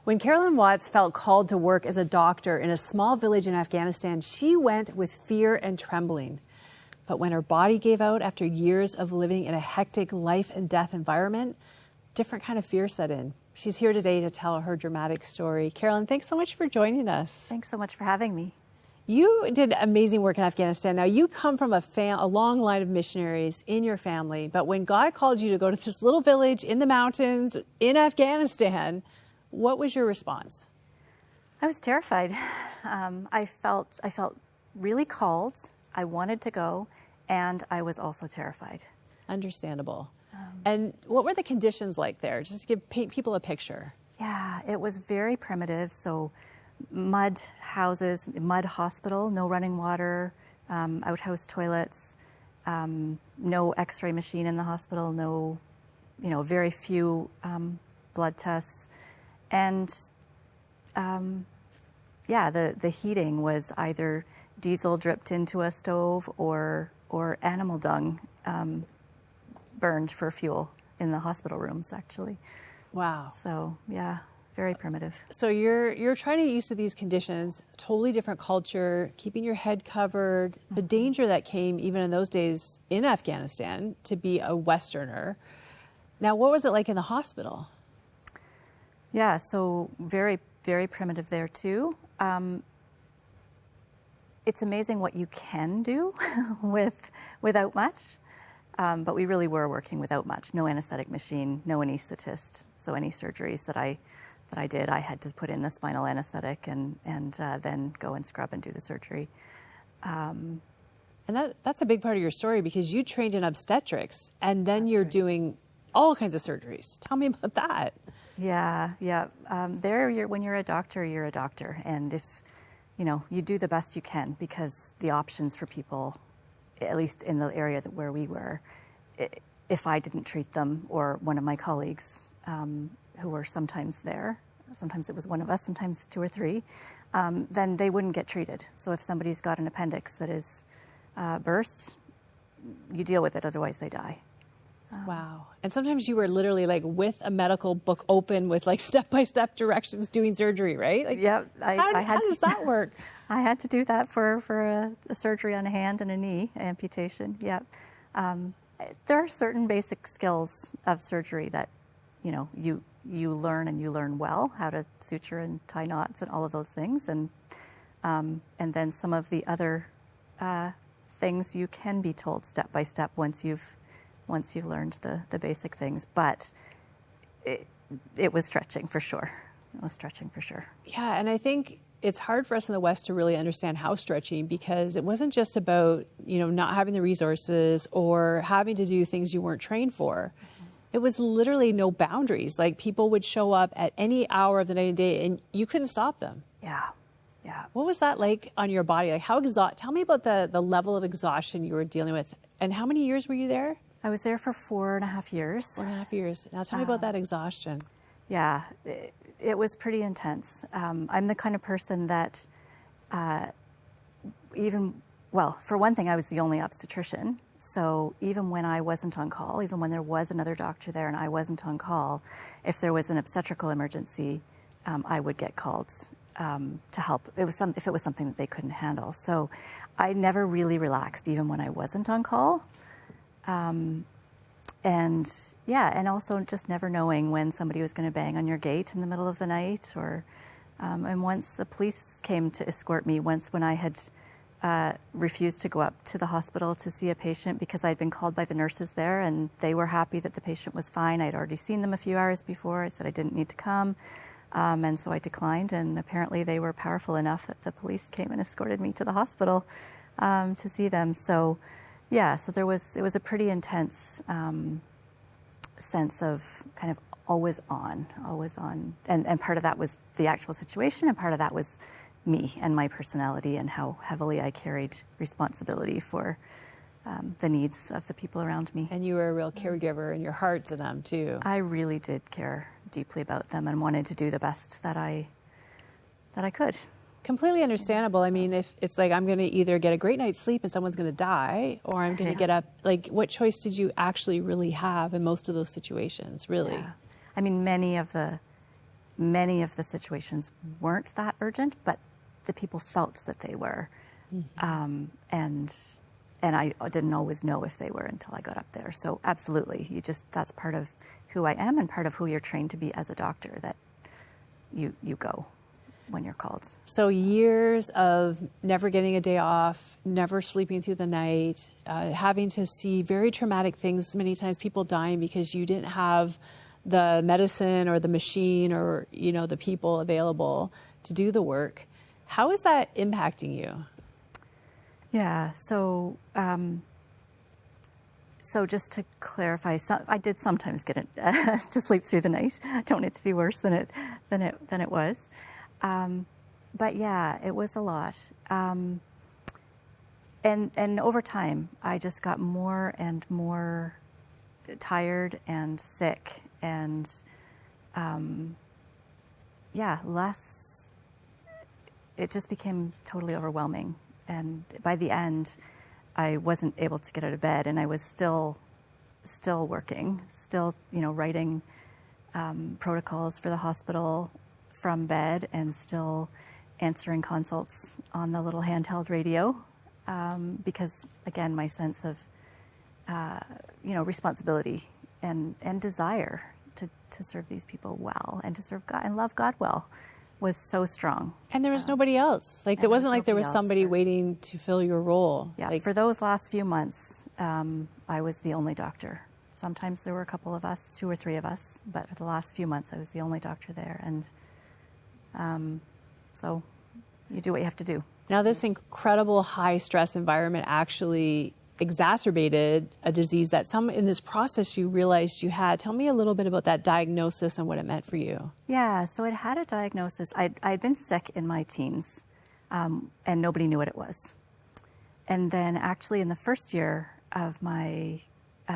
When Carolyn Watts felt called to work as a doctor in a small village in Afghanistan, she went with fear and trembling. But when her body gave out after years of living in a hectic life and death environment, different kind of fear set in. She's here today to tell her dramatic story. Carolyn, thanks so much for joining us. Thanks so much for having me. You did amazing work in Afghanistan. Now, you come from a long line of missionaries in your family, but when God called you to go to this little village in the mountains in Afghanistan, what was your response? I was terrified. I felt really called. I wanted to go, and I was also terrified. Understandable. And what were the conditions like there? Just to paint people a picture. Yeah, it was very primitive. So mud houses, mud hospital, no running water, outhouse toilets, no x-ray machine in the hospital, no, very few blood tests. And the heating was either diesel dripped into a stove or animal dung burned for fuel in the hospital rooms, actually. Wow. So, yeah, very primitive. So you're trying to get used to these conditions, totally different culture, keeping your head covered, the danger that came even in those days in Afghanistan to be a Westerner. Now, what was it like in the hospital? Yeah, so very, very primitive there too. It's amazing what you can do without much. But we really were working without much. No anesthetic machine, no anesthetist. So any surgeries that I did, I had to put in the spinal anesthetic and then go and scrub and do the surgery. And that's a big part of your story because you trained in obstetrics and then you're doing all kinds of surgeries. Tell me about that. Yeah. When you're a doctor, and if you do the best you can because the options for people, at least in the area where we were, if I didn't treat them or one of my colleagues who were sometimes there, sometimes it was one of us, sometimes two or three, then they wouldn't get treated. So if somebody's got an appendix that is burst, you deal with it, otherwise they die. Wow. And sometimes you were literally like with a medical book open with like step-by-step directions doing surgery, right? Like, yeah. How does that work? I had to do that for a surgery on a hand and a knee amputation. Yeah. There are certain basic skills of surgery that, you learn and you learn well, how to suture and tie knots and all of those things. And then some of the other things you can be told step by step once you've learned the basic things. But it was stretching for sure. Yeah, and I think it's hard for us in the West to really understand how stretching, because it wasn't just about, not having the resources or having to do things you weren't trained for. It was literally no boundaries. Like people would show up at any hour of the night and day and you couldn't stop them. Yeah. What was that like on your body? Like tell me about the level of exhaustion you were dealing with. And how many years were you there? I was there for 4.5 years. 4.5 years. Now tell me about that exhaustion. Yeah, it was pretty intense. I'm the kind of person that for one thing, I was the only obstetrician. So even when I wasn't on call, even when there was another doctor there and I wasn't on call, if there was an obstetrical emergency, I would get called to help. If it was something that they couldn't handle. So I never really relaxed, even when I wasn't on call. And also just never knowing when somebody was going to bang on your gate in the middle of the night, and once the police came to escort me, when I had refused to go up to the hospital to see a patient because I'd been called by the nurses there and they were happy that the patient was fine. I'd already seen them a few hours before. I said I didn't need to come. And so I declined, and apparently they were powerful enough that the police came and escorted me to the hospital to see them. So it was a pretty intense sense of kind of always on. And part of that was the actual situation, and part of that was me and my personality and how heavily I carried responsibility for the needs of the people around me. And you were a real caregiver in your heart to them too. I really did care deeply about them and wanted to do the best that I could. Completely understandable. I mean, if it's like I'm going to either get a great night's sleep and someone's going to die, or I'm going to get up, like what choice did you actually really have in most of those situations, really? Yeah. I mean, many of the many of the situations weren't that urgent, but the people felt that they were. And I didn't always know if they were until I got up there. So absolutely, that's part of who I am and part of who you're trained to be as a doctor, that you go when you're called. So years of never getting a day off, never sleeping through the night, having to see very traumatic things, many times people dying because you didn't have the medicine or the machine or, the people available to do the work. How is that impacting you? Yeah, so just to clarify, I did sometimes get it to sleep through the night. I don't want it to be worse than it was. But yeah, it was a lot. And over time, I just got more and more tired and sick and, less, it just became totally overwhelming. And by the end, I wasn't able to get out of bed, and I was still working, writing protocols for the hospital from bed, and still answering consults on the little handheld radio, because again, my sense of responsibility and desire to serve these people well and to serve God and love God well was so strong. And there was nobody else. It wasn't like there was somebody waiting to fill your role. Yeah, for those last few months, I was the only doctor. Sometimes there were a couple of us, 2 or 3 of us, but for the last few months, I was the only doctor there. And so you do what you have to do. Now, this incredible high-stress environment actually exacerbated a disease that in this process you realized you had. Tell me a little bit about that diagnosis and what it meant for you. Yeah, so it had a diagnosis. I'd been sick in my teens, and nobody knew what it was. And then actually in the first year of my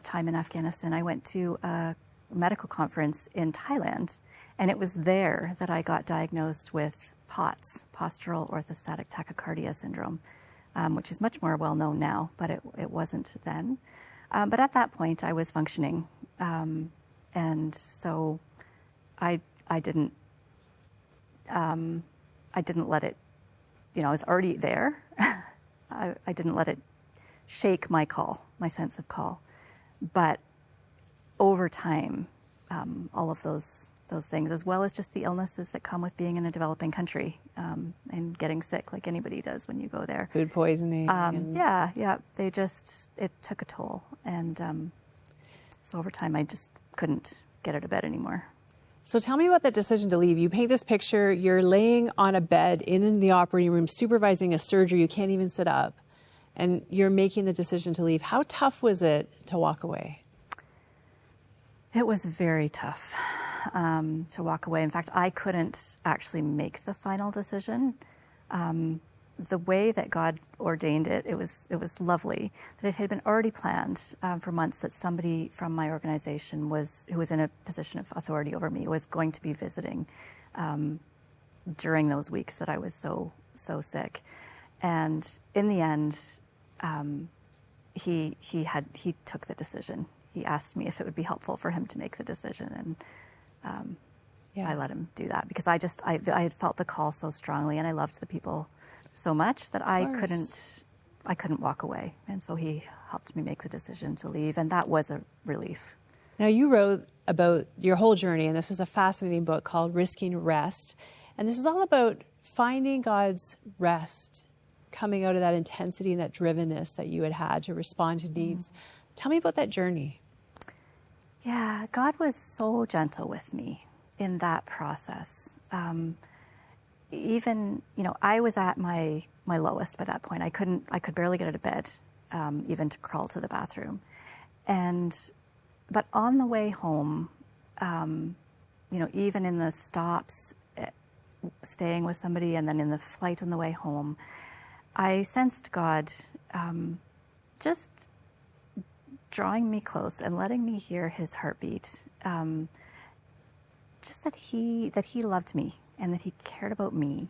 time in Afghanistan, I went to a medical conference in Thailand, and it was there that I got diagnosed with POTS, postural orthostatic tachycardia syndrome, which is much more well known now, but it wasn't then. But at that point, I was functioning, and so I didn't let it. I was already there. I didn't let it shake my sense of call. But over time, all of those things, as well as just the illnesses that come with being in a developing country, and getting sick like anybody does when you go there. Food poisoning. It took a toll. And so over time, I just couldn't get out of bed anymore. So tell me about that decision to leave. You paint this picture, you're laying on a bed in the operating room, supervising a surgery, you can't even sit up, and you're making the decision to leave. How tough was it to walk away? It was very tough to walk away. In fact, I couldn't actually make the final decision. The way that God ordained it, it was lovely that it had been already planned for months that somebody from my organization who was in a position of authority over me was going to be visiting during those weeks that I was so sick. And in the end, he took the decision. He asked me if it would be helpful for him to make the decision, and I let him do that because I had felt the call so strongly, and I loved the people so much that I couldn't walk away, and so he helped me make the decision to leave, and that was a relief. Now, you wrote about your whole journey, and this is a fascinating book called Risking Rest, and this is all about finding God's rest, coming out of that intensity and that drivenness that you had to respond to needs. Tell me about that journey. Yeah, God was so gentle with me in that process. Even, I was at my lowest by that point. I could barely get out of bed, even to crawl to the bathroom. But on the way home, even in the stops, staying with somebody, and then in the flight on the way home, I sensed God just drawing me close and letting me hear his heartbeat. Just that he loved me and that he cared about me,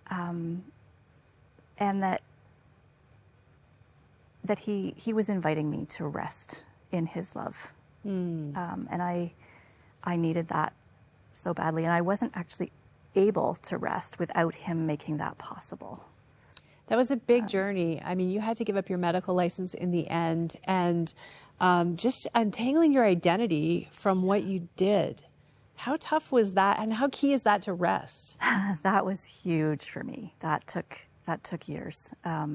and that he was inviting me to rest in his love. And I needed that so badly. And I wasn't actually able to rest without him making that possible. That was a big journey. I mean, you had to give up your medical license in the end, and just untangling your identity from what you did. How tough was that, and how key is that to rest? That was huge for me. That took years. I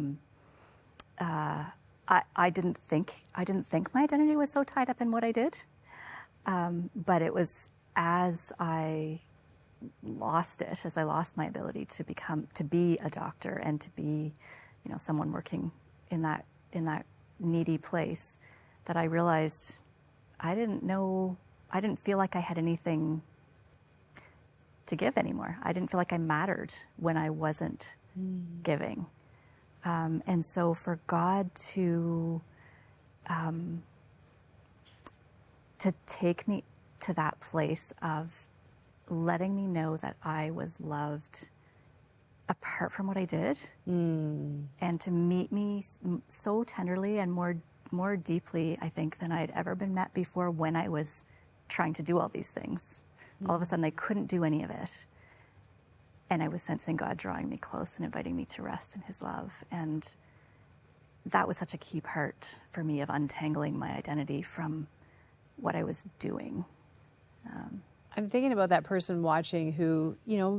didn't think my identity was so tied up in what I did, but it was as I lost it, as I lost my ability to be a doctor and to be, someone working in that needy place, that I realized I didn't feel like I had anything to give anymore. I didn't feel like I mattered when I wasn't giving. And so for God to take me to that place of letting me know that I was loved apart from what I did, and to meet me so tenderly and more deeply, I think, than I'd ever been met before when I was trying to do all these things. All of a sudden, I couldn't do any of it. And I was sensing God drawing me close and inviting me to rest in his love. And that was such a key part for me of untangling my identity from what I was doing. I'm thinking about that person watching who,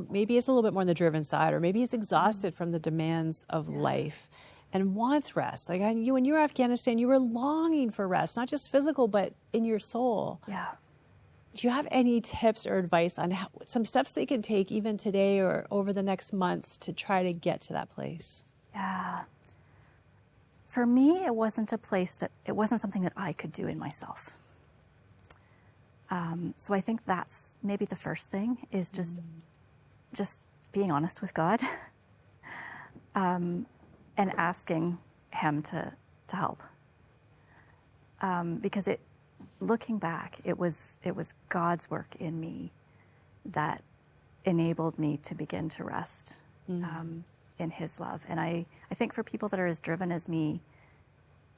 maybe is a little bit more on the driven side, or maybe is exhausted from the demands of life and wants rest. Like when you were in Afghanistan, you were longing for rest, not just physical, but in your soul. Yeah. Do you have any tips or advice on some steps they can take even today or over the next months to try to get to that place? Yeah. For me, it wasn't something that I could do in myself. So I think that's maybe the first thing, is just being honest with God, and asking him to help. Because looking back, it was God's work in me that enabled me to begin to rest in his love. And I think for people that are as driven as me,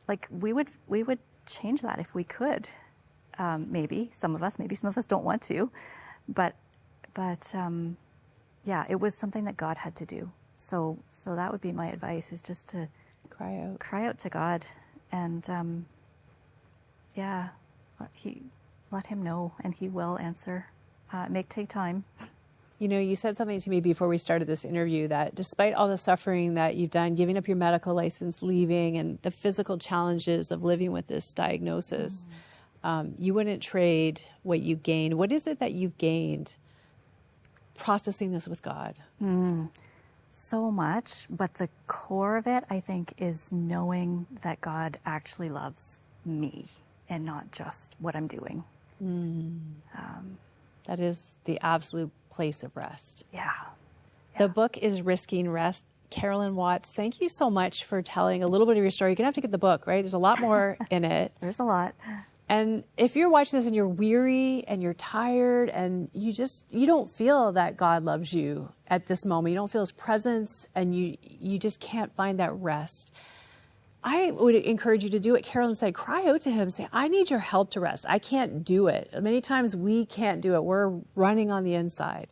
like we would change that if we could. Maybe some of us don't want to, but yeah, it was something that God had to do. So that would be my advice, is just to cry out to God, and let him know, and he will answer. It may take time. You said something to me before we started this interview, that despite all the suffering that you've done, giving up your medical license, leaving, and the physical challenges of living with this diagnosis, you wouldn't trade what you gained. What is it that you've gained processing this with God? So much, but the core of it, I think, is knowing that God actually loves me and not just what I'm doing. That is the absolute place of rest. Yeah. The book is Risking Rest. Carolyn Watts, thank you so much for telling a little bit of your story. You're going to have to get the book, right? There's a lot more in it. There's a lot. And if you're watching this and you're weary and you're tired and you don't feel that God loves you at this moment, you don't feel his presence, and you just can't find that rest, I would encourage you to do what Carolyn said. Cry out to him. Say, I need your help to rest. I can't do it. Many times we can't do it. We're running on the inside.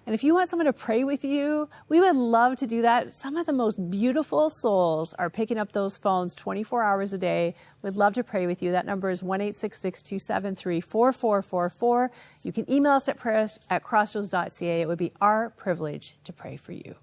And if you want someone to pray with you, we would love to do that. Some of the most beautiful souls are picking up those phones 24 hours a day. We'd love to pray with you. That number is 1-866-273-4444. You can email us at prayers@crossroads.ca. It would be our privilege to pray for you.